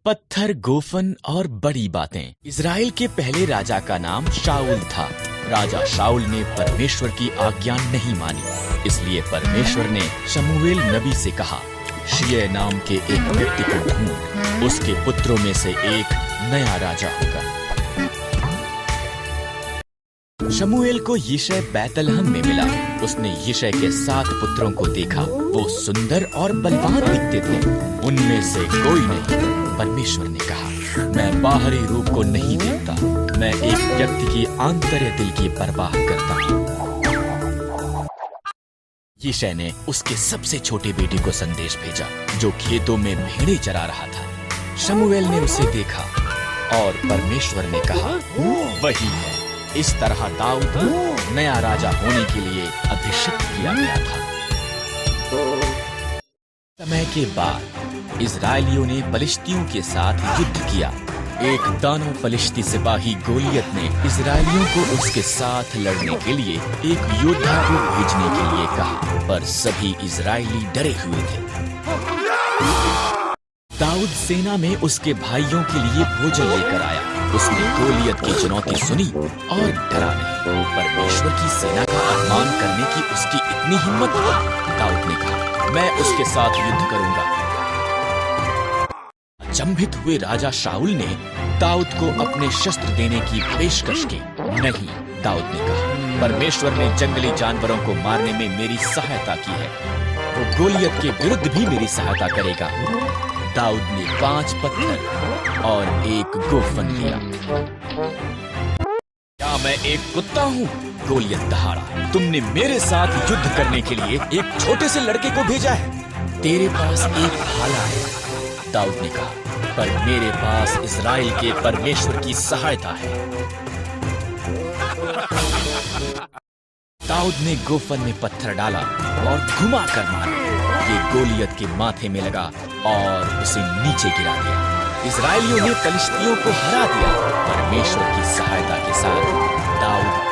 पत्थर, गोफन और बड़ी बातें। इजराइल के पहले राजा का नाम शाऊल था। राजा शाऊल ने परमेश्वर की आज्ञा नहीं मानी, इसलिए परमेश्वर ने शमूएल नबी से कहा, शिय नाम के एक व्यक्ति को ढूंढ, उसके पुत्रों में से एक नया राजा होगा। शमूएल को यिशै बैतलहम में मिला। उसने यिशै के 7 पुत्रों को देखा। वो सुंदर और बलवान दिखते थे। उनमें से कोई नहीं। परमेश्वर ने कहा, मैं बाहरी रूप को नहीं देखता, मैं एक व्यक्ति की आंतर्य दिल की परवाह करता हूँ। यिशै ने उसके सबसे छोटे बेटे को संदेश भेजा, जो खेतों में भेड़ें चरा रहा था। शमूएल ने उसे देखा और परमेश्वर ने कहा, वही है। इस तरह दाऊद नया राजा होने के लिए अभिषिक्त किया गया था। समय के बाद इजरायलियों ने फलिश्तियों के साथ युद्ध किया। एक दानव फलिश्ती सिपाही गोलियत ने इजरायलियों को उसके साथ लड़ने के लिए एक योद्धा को भेजने के लिए कहा, पर सभी इजरायली डरे हुए थे। दाऊद सेना में उसके भाइयों के लिए भोजन लेकर आया। उसने गोलियत की चुनौती सुनी और डरा नहीं। परमेश्वर की सेना का अपमान करने की उसकी इतनी हिम्मत थी। दाऊद ने कहा, मैं उसके साथ युद्ध करूंगा। अचंभित हुए राजा शाऊल ने दाऊद को अपने शस्त्र देने की पेशकश की। नहीं, दाऊद ने कहा, परमेश्वर ने जंगली जानवरों को मारने में मेरी सहायता की है, वो गोलियत के विरुद्ध भी मेरी सहायता करेगा। दाऊद ने 5 पत्थर और 1 गोफन दिया। क्या मैं एक कुत्ता हूँ? गोलियत दहाड़ा। तुमने मेरे साथ युद्ध करने के लिए एक छोटे से लड़के को भेजा है। तेरे पास एक भाला है, दाऊद ने कहा, पर मेरे पास इजराइल के परमेश्वर की सहायता है। दाऊद ने गोफन में पत्थर डाला और घुमा कर मारा। ये गोलियत के माथे में लगा और उसे नीचे गिरा दिया। इजरायलियों ने फलिश्तियों को हरा दिया। परमेश्वर की सहायता के साथ दाऊद